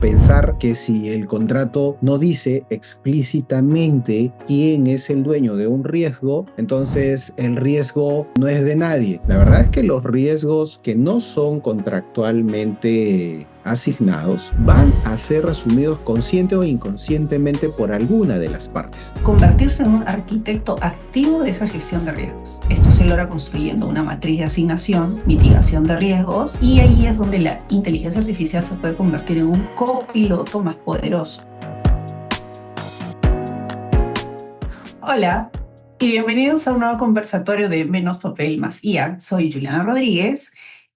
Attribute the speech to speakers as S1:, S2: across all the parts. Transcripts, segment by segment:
S1: Pensar que si el contrato no dice explícitamente quién es el dueño de un riesgo, entonces el riesgo no es de nadie. La verdad es que los riesgos que no son contractualmente asignados van a ser asumidos consciente o inconscientemente por alguna de las partes.
S2: Convertirse en un arquitecto activo de esa gestión de riesgos. Esto se logra construyendo una matriz de asignación, mitigación de riesgos, y ahí es donde la inteligencia artificial se puede convertir en un copiloto más poderoso. Hola y bienvenidos a un nuevo conversatorio de Menos Papel Más IA. Soy Juliana Rodríguez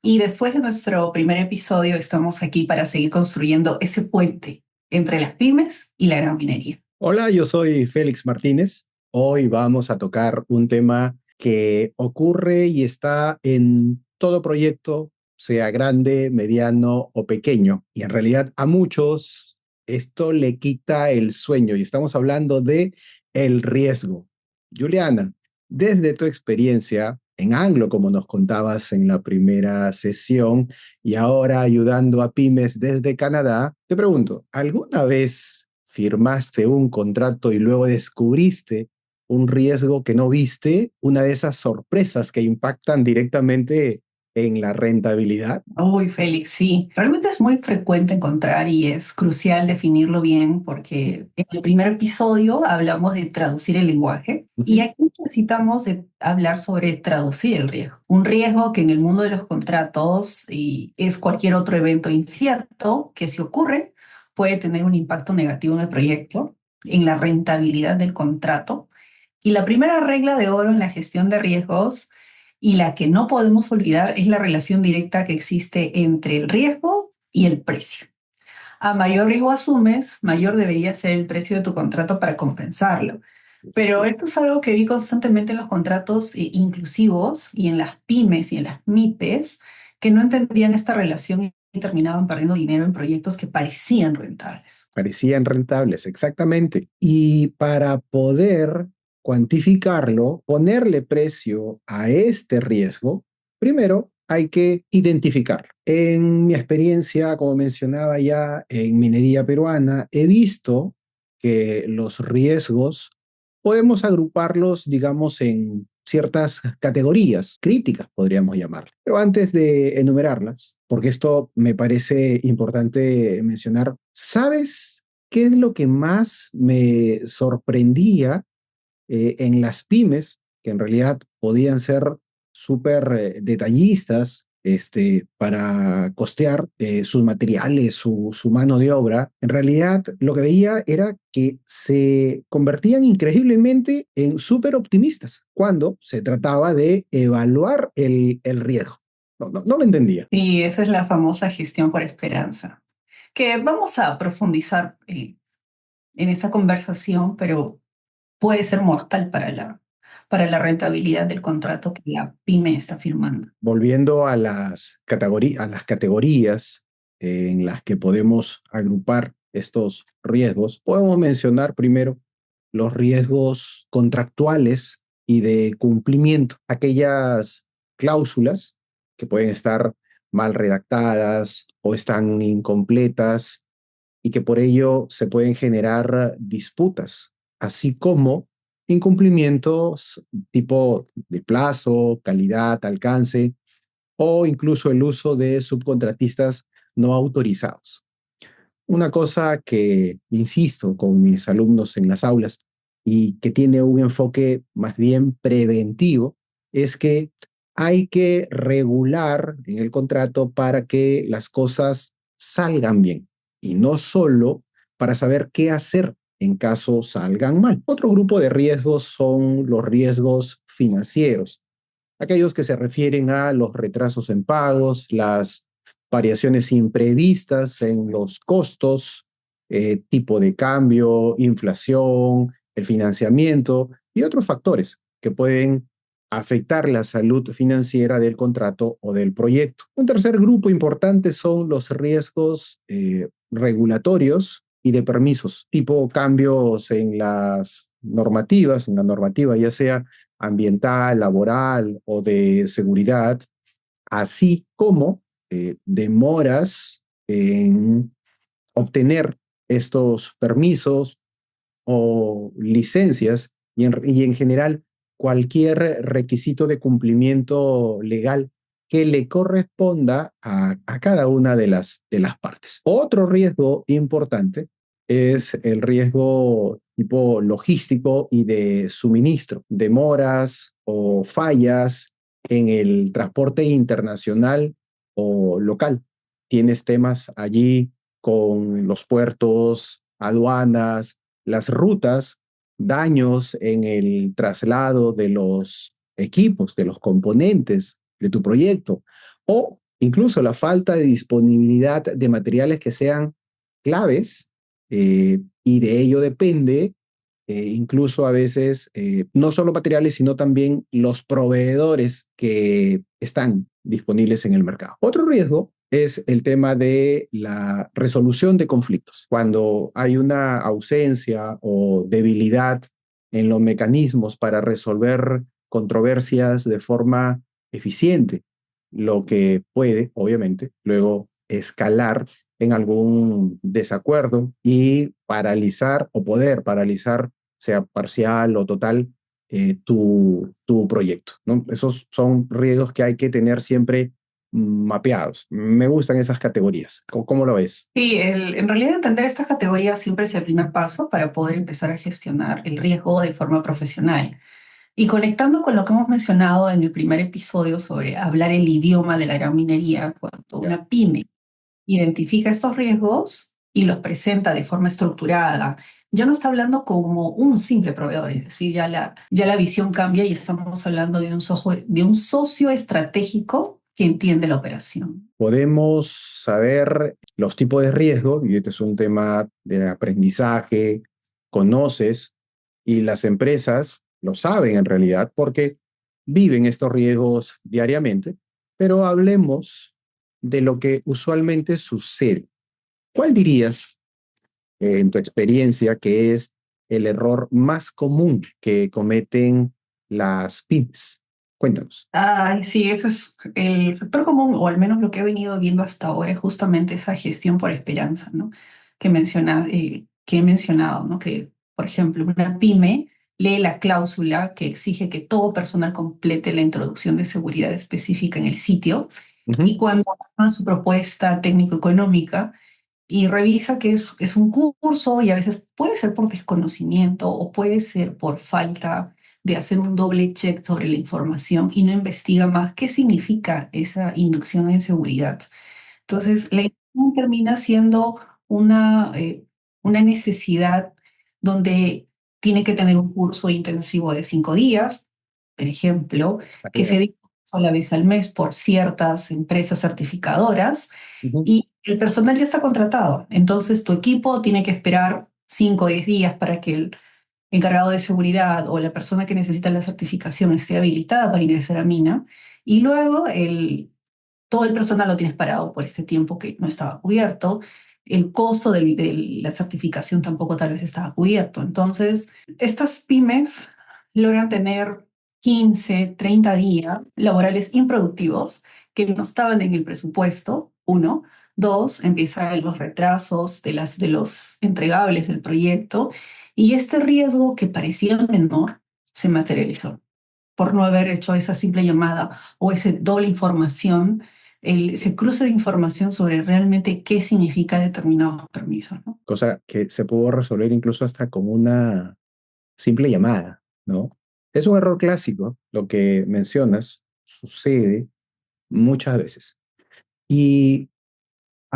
S2: y después de nuestro primer episodio estamos aquí para seguir construyendo ese puente entre las pymes y la gran minería.
S1: Hola, yo soy Félix Martínez. Hoy vamos a tocar un tema que ocurre y está en todo proyecto, sea grande, mediano o pequeño. Y en realidad a muchos esto le quita el sueño y estamos hablando de el riesgo. Juliana, desde tu experiencia en Anglo, como nos contabas en la primera sesión, y ahora ayudando a pymes desde Canadá, te pregunto, ¿alguna vez firmaste un contrato y luego descubriste un riesgo que no viste, una de esas sorpresas que impactan directamente en la rentabilidad?
S2: Uy, Félix, sí, realmente es muy frecuente encontrar y es crucial definirlo bien porque en el primer episodio hablamos de traducir el lenguaje y
S1: Ujú.
S2: aquí necesitamos hablar sobre traducir el riesgo. Un riesgo que en el mundo de los contratos es cualquier otro evento incierto que si ocurre puede tener un impacto negativo en el proyecto, en la rentabilidad del contrato. Y la primera regla de oro en la gestión de riesgos y la que no podemos olvidar es la relación directa que existe entre el riesgo y el precio. A mayor riesgo asumes, mayor debería ser el precio de tu contrato para compensarlo. Pero esto es algo que vi constantemente en los contratos inclusivos y en las pymes y en las MIPES que no entendían esta relación y terminaban perdiendo dinero en proyectos que parecían rentables.
S1: Parecían rentables, exactamente. Y para poder cuantificarlo, ponerle precio a este riesgo, primero hay que identificarlo. En mi experiencia, como mencionaba ya en minería peruana, he visto que los riesgos podemos agruparlos, digamos, en ciertas categorías críticas, podríamos llamarle. Pero antes de enumerarlas, porque esto me parece importante mencionar, ¿sabes qué es lo que más me sorprendía en las pymes, que en realidad podían ser súper detallistas para costear sus materiales, su mano de obra? En realidad lo que veía era que se convertían increíblemente en súper optimistas cuando se trataba de evaluar el riesgo. No lo entendía.
S2: Sí, esa es la famosa gestión por esperanza, que vamos a profundizar en esa conversación, pero puede ser mortal para la rentabilidad del contrato que la pyme está firmando.
S1: Volviendo a a las categorías en las que podemos agrupar estos riesgos, podemos mencionar primero los riesgos contractuales y de cumplimiento, aquellas cláusulas que pueden estar mal redactadas o están incompletas y que por ello se pueden generar disputas, así como incumplimientos tipo de plazo, calidad, alcance o incluso el uso de subcontratistas no autorizados. Una cosa que insisto con mis alumnos en las aulas y que tiene un enfoque más bien preventivo es que hay que regular en el contrato para que las cosas salgan bien y no solo para saber qué hacer en caso salgan mal. Otro grupo de riesgos son los riesgos financieros, aquellos que se refieren a los retrasos en pagos, las variaciones imprevistas en los costos, tipo de cambio, inflación, el financiamiento y otros factores que pueden afectar la salud financiera del contrato o del proyecto. Un tercer grupo importante son los riesgos regulatorios y de permisos, tipo cambios en las normativas, en la normativa ya sea ambiental, laboral o de seguridad, así como demoras en obtener estos permisos o licencias y en general cualquier requisito de cumplimiento legal que le corresponda a cada una de las partes. Otro riesgo importante es el riesgo tipo logístico y de suministro, demoras o fallas en el transporte internacional o local. Tienes temas allí con los puertos, aduanas, las rutas, daños en el traslado de los equipos, de los componentes de tu proyecto, o incluso la falta de disponibilidad de materiales que sean claves, y de ello depende incluso a veces no solo materiales, sino también los proveedores que están disponibles en el mercado. Otro riesgo es el tema de la resolución de conflictos. Cuando hay una ausencia o debilidad en los mecanismos para resolver controversias de forma eficiente, lo que puede, obviamente, luego escalar en algún desacuerdo y paralizar o poder paralizar, sea parcial o total, tu proyecto, ¿no? Esos son riesgos que hay que tener siempre mapeados. Me gustan esas categorías. ¿Cómo lo ves?
S2: Sí, en realidad entender estas categorías siempre es el primer paso para poder empezar a gestionar el riesgo de forma profesional. Y conectando con lo que hemos mencionado en el primer episodio sobre hablar el idioma de la gran minería, cuando
S1: Ya.
S2: una pyme identifica estos riesgos y los presenta de forma estructurada, ya no está hablando como un simple proveedor, es decir, ya la visión cambia y estamos hablando de un socio estratégico que entiende la operación.
S1: Podemos saber los tipos de riesgo, y este es un tema de aprendizaje, conoces, y las empresas lo saben en realidad porque viven estos riesgos diariamente, pero hablemos de lo que usualmente sucede. ¿Cuál dirías, en tu experiencia, que es el error más común que cometen las pymes? Cuéntanos.
S2: Ay, sí, ese es el factor común, o al menos lo que he venido viendo hasta ahora, es justamente esa gestión por esperanza, ¿no? Que he mencionado, ¿no? Que, por ejemplo, una pyme lee la cláusula que exige que todo personal complete la introducción de seguridad específica en el sitio y
S1: Ujú.
S2: cuando hagan su propuesta técnico-económica y revisa que es un curso y a veces puede ser por desconocimiento o puede ser por falta de hacer un doble check sobre la información y no investiga más qué significa esa inducción en seguridad. Entonces, la inducción termina siendo una necesidad donde tiene que tener un curso intensivo de 5 días, por ejemplo, que se dicta una sola vez al mes por ciertas empresas certificadoras
S1: Ujú.
S2: y el personal ya está contratado. Entonces, tu equipo tiene que esperar 5 o 10 días para que el encargado de seguridad o la persona que necesita la certificación esté habilitada para ingresar a mina. Y luego todo el personal lo tienes parado por ese tiempo que no estaba cubierto. El costo de la certificación tampoco tal vez estaba cubierto. Entonces, estas pymes logran tener 15, 30 días laborales improductivos que no estaban en el presupuesto, uno. Dos, empiezan los retrasos de los entregables del proyecto y este riesgo que parecía menor se materializó por no haber hecho esa simple llamada o ese doble información, ese cruce de información sobre realmente qué significa determinados permisos, ¿no?
S1: Cosa que se pudo resolver incluso hasta con una simple llamada, ¿no? Es un error clásico, lo que mencionas, sucede muchas veces. Y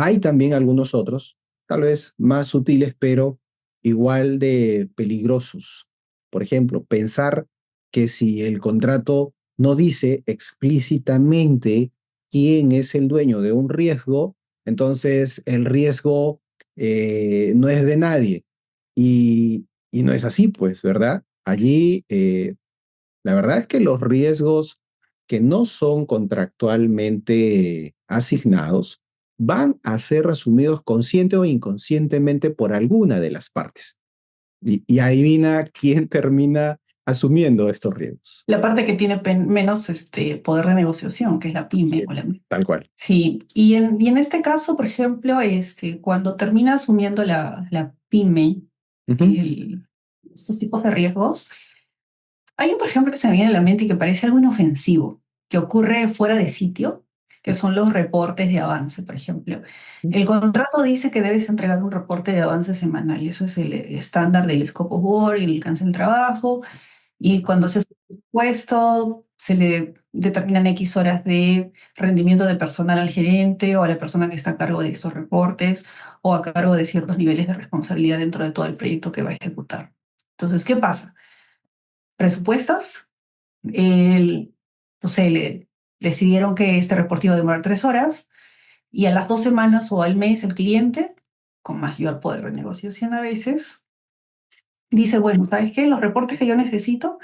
S1: hay también algunos otros, tal vez más sutiles, pero igual de peligrosos. Por ejemplo, pensar que si el contrato no dice explícitamente quién es el dueño de un riesgo, entonces el riesgo no es de nadie. Y no es así, pues, ¿verdad? Allí la verdad es que los riesgos que no son contractualmente asignados van a ser asumidos consciente o inconscientemente por alguna de las partes. Y adivina quién termina asumiendo estos riesgos.
S2: La parte que tiene menos poder de negociación, que es la
S1: Así
S2: pyme o
S1: es,
S2: la.
S1: tal cual.
S2: Sí, y en este caso, por ejemplo, cuando termina asumiendo la pyme
S1: Ujú.
S2: el- estos tipos de riesgos, hay un, por ejemplo, que se me viene a la mente y que parece algo inofensivo, que ocurre fuera de sitio, que son los reportes de avance, por ejemplo. El contrato dice que debes entregar un reporte de avance semanal, y eso es el estándar del scope of work y el alcance del trabajo, y cuando se hace el puesto, se le determinan X horas de rendimiento de personal al gerente o a la persona que está a cargo de estos reportes o a cargo de ciertos niveles de responsabilidad dentro de todo el proyecto que va a ejecutar. Entonces, ¿qué pasa? Presupuestas, el- entonces decidieron que este reporte iba a demorar 3 horas y a las 2 semanas o al mes el cliente, con mayor poder de negociación a veces, dice, bueno, ¿sabes qué? Los reportes que yo necesito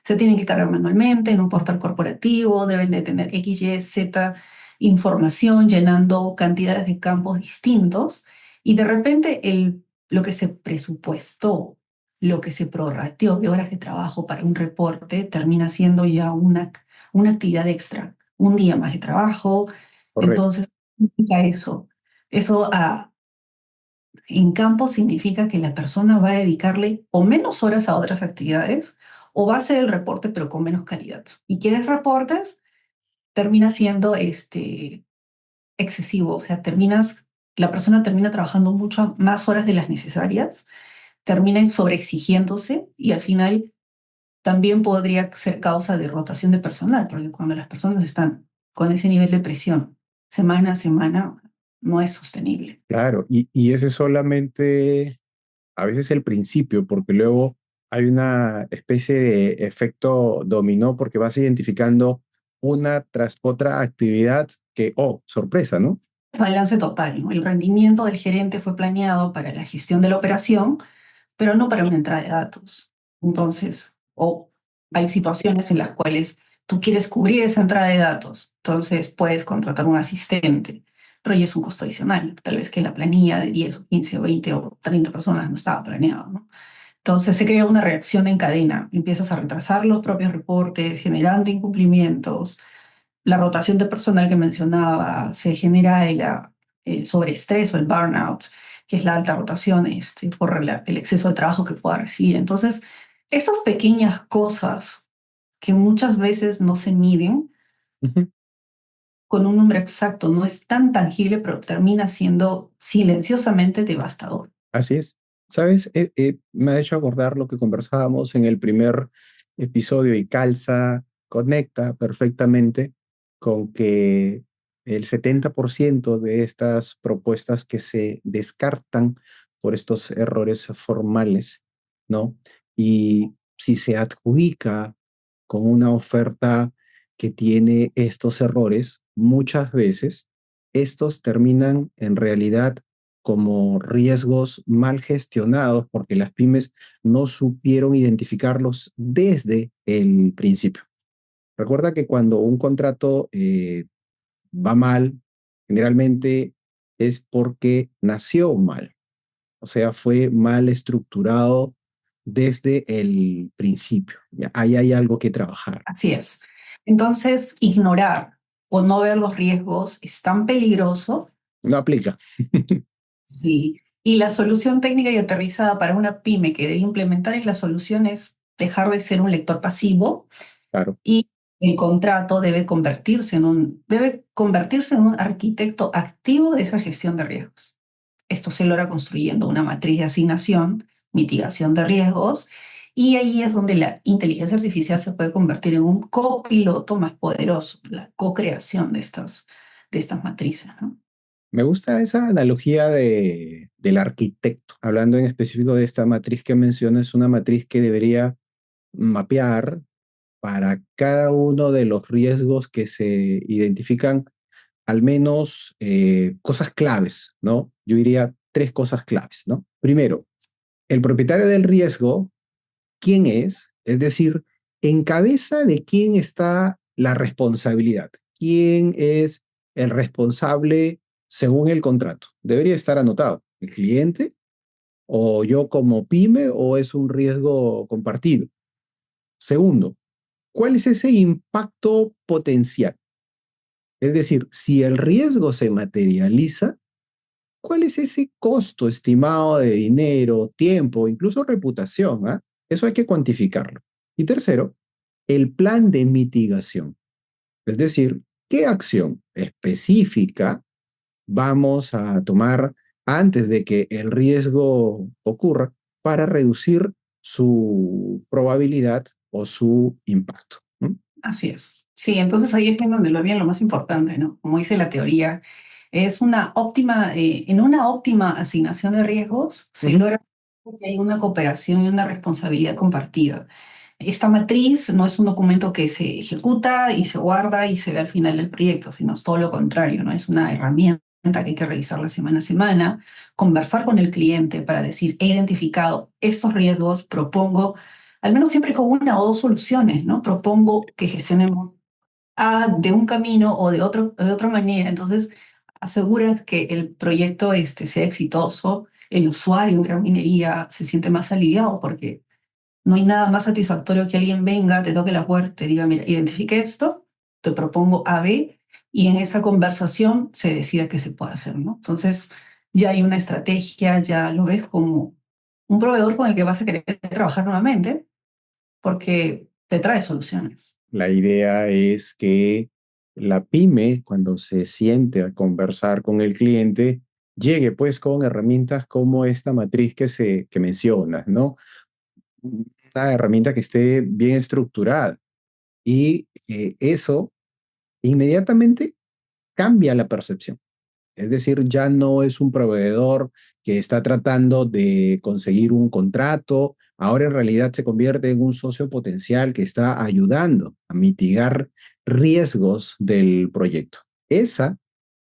S2: se tienen que cargar manualmente en un portal corporativo, deben de tener X, Y, Z información llenando cantidades de campos distintos y de repente lo que se presupuestó, lo que se prorrateó de horas de trabajo para un reporte termina siendo ya una actividad extra, un día más de trabajo.
S1: Correcto.
S2: Entonces, ¿qué significa eso? Eso en campo significa que la persona va a dedicarle o menos horas a otras actividades o va a hacer el reporte pero con menos calidad. Y quieres reportes, termina siendo excesivo, o sea, la persona termina trabajando mucho más horas de las necesarias, termina sobreexigiéndose y al final también podría ser causa de rotación de personal, porque cuando las personas están con ese nivel de presión semana a semana, no es sostenible.
S1: Claro, y ese es solamente a veces el principio, porque luego hay una especie de efecto dominó porque vas identificando una tras otra actividad que, oh, sorpresa, ¿no?
S2: Balance total, ¿no? El rendimiento del gerente fue planeado para la gestión de la operación, pero no para una entrada de datos. Entonces, o hay situaciones en las cuales tú quieres cubrir esa entrada de datos, entonces puedes contratar un asistente, pero ya es un costo adicional. Tal vez que la planilla de 10 o 15 o 20 o 30 personas no estaba planeada, ¿no? Entonces se crea una reacción en cadena. Empiezas a retrasar los propios reportes, generando incumplimientos, la rotación de personal que mencionaba, se genera el sobreestrés o el burnout, que es la alta rotación por el exceso de trabajo que pueda recibir. Entonces, estas pequeñas cosas que muchas veces no se miden
S1: Ujú.
S2: con un número exacto, no es tan tangible, pero termina siendo silenciosamente devastador.
S1: Así es. ¿Sabes? Me ha hecho acordar lo que conversábamos en el primer episodio y calza, conecta perfectamente con que el 70% de estas propuestas que se descartan por estos errores formales, ¿no? Y si se adjudica con una oferta que tiene estos errores, muchas veces estos terminan en realidad como riesgos mal gestionados porque las pymes no supieron identificarlos desde el principio. Recuerda que cuando un contrato va mal, generalmente es porque nació mal, o sea, fue mal estructurado desde el principio. ¿Ya? Ahí hay algo que trabajar.
S2: Así es. Entonces, ignorar o no ver los riesgos es tan peligroso.
S1: No aplica.
S2: Sí, y la solución técnica y aterrizada para una pyme que debe implementar es la solución es dejar de ser un lector pasivo
S1: Claro.
S2: y el contrato debe convertirse en un arquitecto activo de esa gestión de riesgos. Esto se logra construyendo una matriz de asignación, mitigación de riesgos, y ahí es donde la inteligencia artificial se puede convertir en un copiloto más poderoso, la co-creación de estas matrices, ¿no?
S1: Me gusta esa analogía del arquitecto, hablando en específico de esta matriz que mencionas, una matriz que debería mapear para cada uno de los riesgos que se identifican, al menos cosas claves, ¿no? Yo diría tres cosas claves, ¿no? Primero, el propietario del riesgo, ¿quién es? Es decir, en cabeza de quién está la responsabilidad. ¿Quién es el responsable según el contrato? Debería estar anotado. ¿El cliente? ¿O yo como pyme? ¿O es un riesgo compartido? Segundo, ¿cuál es ese impacto potencial? Es decir, si el riesgo se materializa, ¿cuál es ese costo estimado de dinero, tiempo, incluso reputación? ¿Ah? Eso hay que cuantificarlo. Y tercero, el plan de mitigación. Es decir, ¿qué acción específica vamos a tomar antes de que el riesgo ocurra para reducir su probabilidad o su impacto? ¿No?
S2: Así es. Sí, entonces ahí es en donde lo viene lo más importante, ¿no? Como dice la teoría, es una óptima, en una óptima asignación de riesgos se
S1: Ujú.
S2: logra que hay una cooperación y una responsabilidad compartida. Esta matriz no es un documento que se ejecuta y se guarda y se ve al final del proyecto, sino es todo lo contrario, ¿no? Es una herramienta que hay que revisarla semana a semana, conversar con el cliente para decir, he identificado estos riesgos, propongo, al menos siempre con una o dos soluciones, ¿no? Propongo que gestionemos A de un camino o de otra manera. Entonces, asegura que el proyecto sea exitoso, el usuario en gran minería se siente más aliviado porque no hay nada más satisfactorio que alguien venga, te toque la puerta, te diga, mira, identifique esto, te propongo A, B, y en esa conversación se decida qué se puede hacer, ¿no? Entonces, ya hay una estrategia, ya lo ves como un proveedor con el que vas a querer trabajar nuevamente, porque te trae soluciones.
S1: La idea es que la pyme, cuando se siente a conversar con el cliente, llegue pues con herramientas como esta matriz que mencionas, ¿no? Una herramienta que esté bien estructurada. Y eso inmediatamente cambia la percepción. Es decir, ya no es un proveedor que está tratando de conseguir un contrato, ahora en realidad se convierte en un socio potencial que está ayudando a mitigar riesgos del proyecto. Esa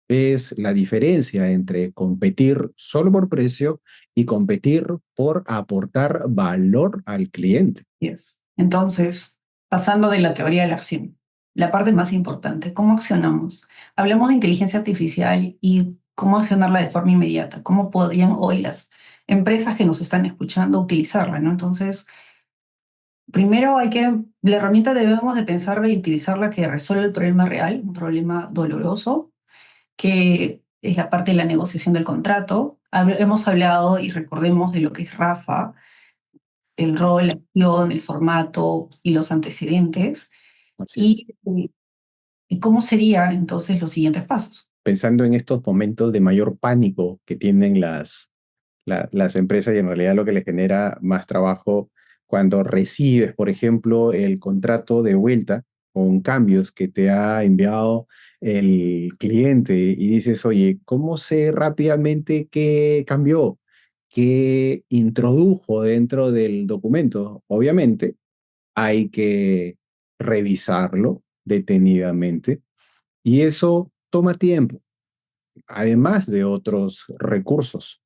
S1: es la diferencia entre competir solo por precio y competir por aportar valor al cliente.
S2: Yes. Entonces, pasando de la teoría a la acción, la parte más importante, ¿cómo accionamos? Hablamos de inteligencia artificial y cómo accionarla de forma inmediata. ¿Cómo podrían hoy las empresas que nos están escuchando utilizarla, ¿no? Entonces, primero la herramienta debemos de pensar y utilizarla que resuelve el problema real, un problema doloroso, que es la parte de la negociación del contrato. Hemos hablado y recordemos de lo que es Rafa, el rol, la acción, el formato y los antecedentes,
S1: Así es.
S2: y cómo serían entonces los siguientes pasos.
S1: Pensando en estos momentos de mayor pánico que tienen las empresas y en realidad lo que les genera más trabajo cuando recibes, por ejemplo, el contrato de vuelta con cambios que te ha enviado el cliente y dices, oye, ¿cómo sé rápidamente qué cambió? ¿Qué introdujo dentro del documento? Obviamente hay que revisarlo detenidamente y eso toma tiempo, además de otros recursos.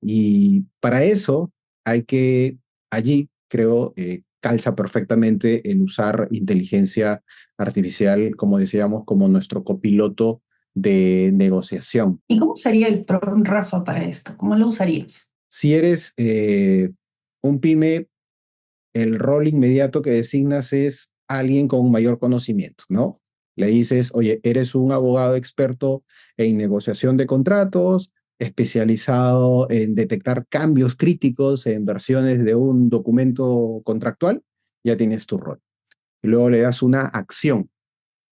S1: Y para eso hay que, allí creo, calza perfectamente el usar inteligencia artificial, como decíamos, como nuestro copiloto de negociación.
S2: ¿Y cómo sería el PROM Rafa para esto? ¿Cómo lo usarías?
S1: Si eres un pyme, el rol inmediato que designas es alguien con mayor conocimiento, ¿no? Le dices, oye, eres un abogado experto en negociación de contratos, especializado en detectar cambios críticos en versiones de un documento contractual, ya tienes tu rol. Y luego le das una acción,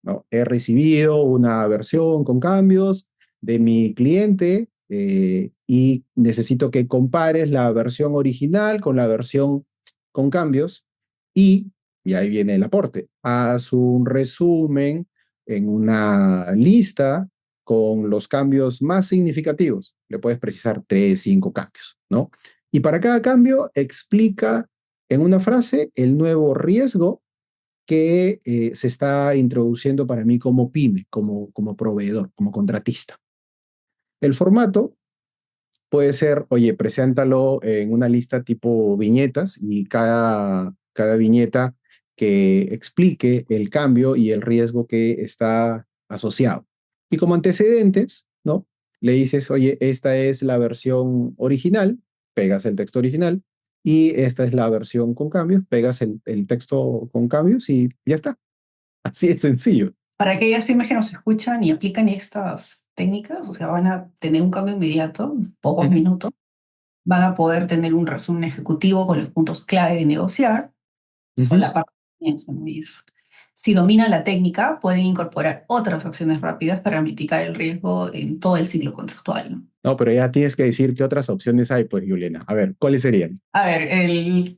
S1: ¿no? He recibido una versión con cambios de mi cliente y necesito que compares la versión original con la versión con cambios y ahí viene el aporte. Haz un resumen en una lista con los cambios más significativos. Le puedes precisar 3, 5 cambios, ¿no? Y para cada cambio explica en una frase el nuevo riesgo que se está introduciendo para mí como pyme, como proveedor, como contratista. El formato puede ser, oye, preséntalo en una lista tipo viñetas y cada viñeta que explique el cambio y el riesgo que está asociado. Y como antecedentes, ¿no? Le dices, oye, esta es la versión original, pegas el texto original, y esta es la versión con cambios, pegas el texto con cambios y ya está. Así es sencillo.
S2: Para aquellas pymes que nos escuchan y aplican estas técnicas, o sea, van a tener un cambio inmediato, en pocos
S1: Ujú,
S2: minutos, van a poder tener un resumen ejecutivo con los puntos clave de negociar, son
S1: ujú.
S2: la parte de comienzo, ¿no? Si dominan la técnica, pueden incorporar otras acciones rápidas para mitigar el riesgo en todo el ciclo contractual, ¿no?
S1: No, pero ya tienes que decir qué otras opciones hay, pues, Juliana. A ver, ¿cuáles serían?
S2: A ver,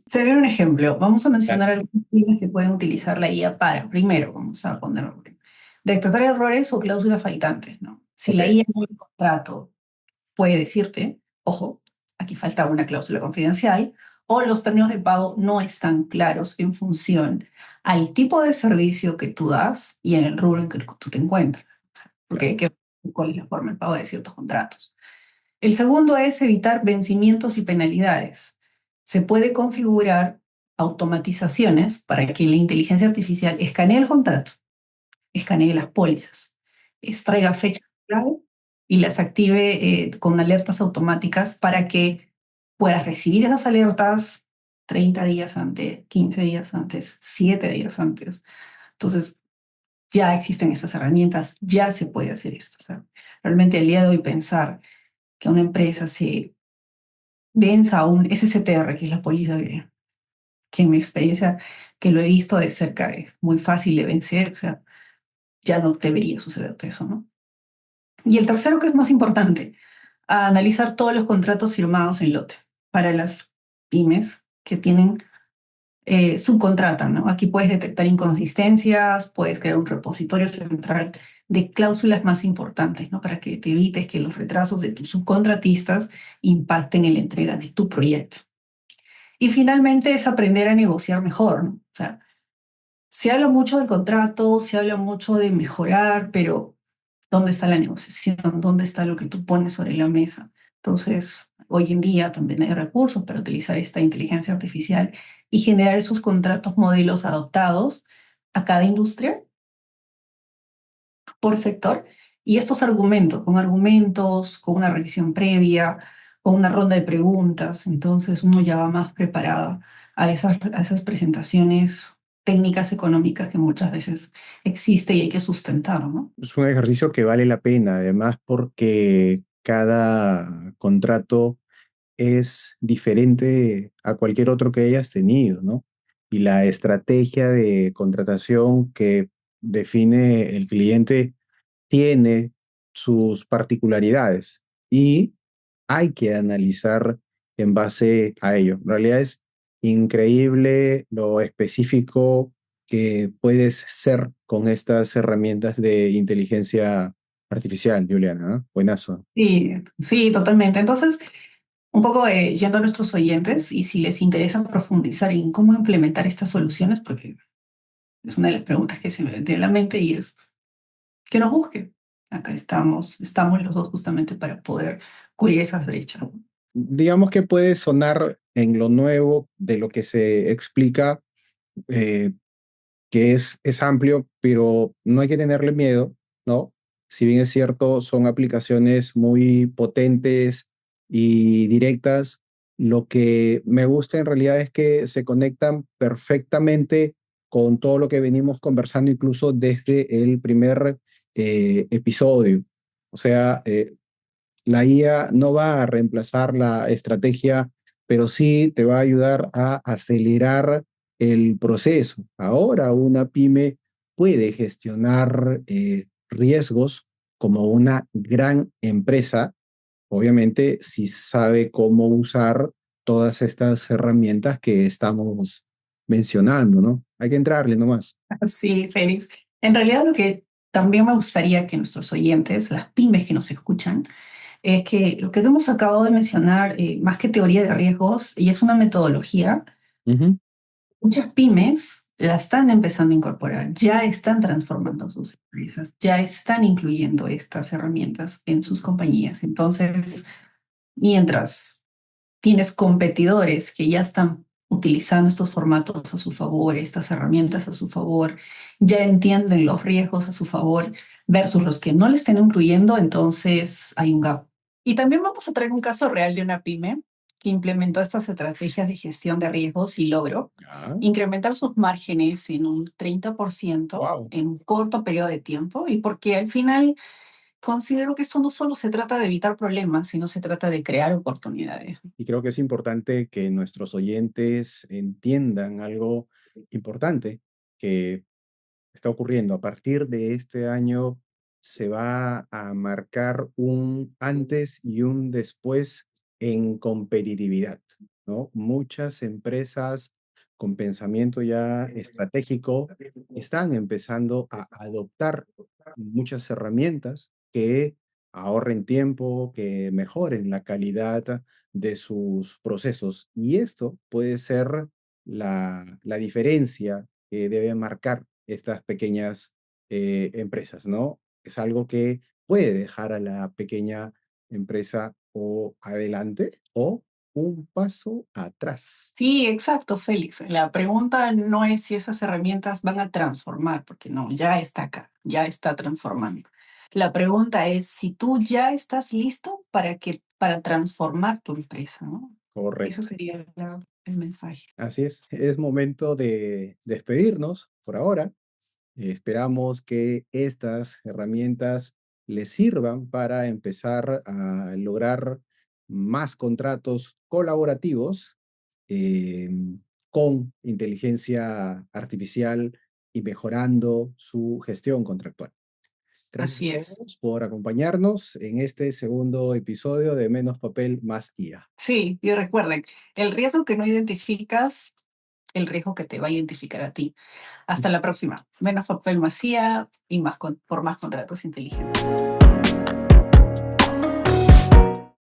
S2: se ve un ejemplo. Vamos a
S1: Dale.
S2: mencionar algunos pymes que pueden utilizar la IA para, primero, vamos a poner orden, detectar errores o cláusulas faltantes, ¿no? Si
S1: Ok,
S2: la IA en el contrato puede decirte, ojo, aquí falta una cláusula confidencial, o los términos de pago no están claros en función al tipo de servicio que tú das y en el rubro en que tú te encuentras, porque
S1: claro.
S2: hay que ver cuál es la forma de pago de ciertos contratos. El segundo es evitar vencimientos y penalidades. Se puede configurar automatizaciones para que la inteligencia artificial escanee el contrato, escanee las pólizas, extraiga fechas clave y las active con alertas automáticas para que puedas recibir esas alertas 30 días antes, 15 días antes, 7 días antes. Entonces, ya existen estas herramientas, ya se puede hacer esto. O sea, realmente el día de hoy pensar que una empresa se venza a un SCTR, que es la póliza que en mi experiencia, que lo he visto de cerca, es muy fácil de vencer, o sea, ya no debería sucederte eso, ¿no? Y el tercero, que es más importante, a analizar todos los contratos firmados en lote para las pymes que tienen, subcontratan, ¿no? Aquí puedes detectar inconsistencias, puedes crear un repositorio central de cláusulas más importantes, ¿no? Para que te evites que los retrasos de tus subcontratistas impacten en la entrega de tu proyecto. Y finalmente es aprender a negociar mejor, ¿no? O sea, se habla mucho del contrato, se habla mucho de mejorar, pero ¿dónde está la negociación? ¿Dónde está lo que tú pones sobre la mesa? Entonces, hoy en día también hay recursos para utilizar esta inteligencia artificial y generar esos contratos modelos adaptados a cada industria por sector. Y estos argumentos, con una revisión previa, con una ronda de preguntas, entonces uno ya va más preparada a esas presentaciones técnicas económicas que muchas veces existe y hay que sustentar, ¿no?
S1: Es un ejercicio que vale la pena, además, porque cada contrato es diferente a cualquier otro que hayas tenido, ¿no? Y la estrategia de contratación que define el cliente tiene sus particularidades y hay que analizar en base a ello. En realidad es increíble lo específico que puedes ser con estas herramientas de inteligencia artificial, Juliana, ¿no? Buenazo.
S2: Sí, sí, totalmente. Entonces, un poco yendo a nuestros oyentes y si les interesa profundizar en cómo implementar estas soluciones, porque es una de las preguntas que se me vendría a la mente y es que nos busquen. Acá estamos los dos justamente para poder cubrir esas brechas.
S1: Digamos que puede sonar en lo nuevo de lo que se explica, eh, que es amplio, pero no hay que tenerle miedo, ¿no? Si bien es cierto, son aplicaciones muy potentes y directas, lo que me gusta en realidad es que se conectan perfectamente con todo lo que venimos conversando, incluso desde el primer episodio. O sea, la IA no va a reemplazar la estrategia, pero sí te va a ayudar a acelerar el proceso. Ahora una pyme puede gestionar riesgos como una gran empresa, obviamente si sabe cómo usar todas estas herramientas que estamos mencionando, ¿no? Hay que entrarle nomás.
S2: Sí, Félix. En realidad lo que también me gustaría que nuestros oyentes, las pymes que nos escuchan, es que lo que hemos acabado de mencionar, más que teoría de riesgos, y es una metodología,
S1: Ujú.
S2: muchas pymes la están empezando a incorporar, ya están transformando sus empresas, ya están incluyendo estas herramientas en sus compañías. Entonces, mientras tienes competidores que ya están utilizando estos formatos a su favor, estas herramientas a su favor, ya entienden los riesgos a su favor, versus los que no le estén incluyendo, entonces hay un gap. Y también vamos a traer un caso real de una pyme que implementó estas estrategias de gestión de riesgos y logró
S1: Ya.
S2: incrementar sus márgenes en un 30%
S1: Wow.
S2: en un corto periodo de tiempo y porque al final considero que esto no solo se trata de evitar problemas, sino se trata de crear oportunidades.
S1: Y creo que es importante que nuestros oyentes entiendan algo importante que está ocurriendo. A partir de este año se va a marcar un antes y un después en competitividad, ¿no? Muchas empresas con pensamiento ya estratégico están empezando a adoptar muchas herramientas que ahorren tiempo, que mejoren la calidad de sus procesos. Y esto puede ser la diferencia que debe marcar estas pequeñas empresas, ¿no? Es algo que puede dejar a la pequeña empresa o adelante o un paso atrás.
S2: Sí, exacto, Félix. La pregunta no es si esas herramientas van a transformar, porque no, ya está acá, ya está transformando. La pregunta es si tú ya estás listo para transformar tu empresa, ¿no? Eso
S1: Correcto.
S2: sería el mensaje.
S1: Así es momento de despedirnos por ahora. Esperamos que estas herramientas les sirvan para empezar a lograr más contratos colaborativos eh, con inteligencia artificial y mejorando su gestión contractual. Gracias a
S2: Así es.
S1: todos por acompañarnos en este segundo episodio de Menos Papel, Más IA.
S2: Sí, y recuerden, el riesgo que no identificas, el riesgo que te va a identificar a ti. Hasta la próxima. Menos papel masía y por más contratos inteligentes.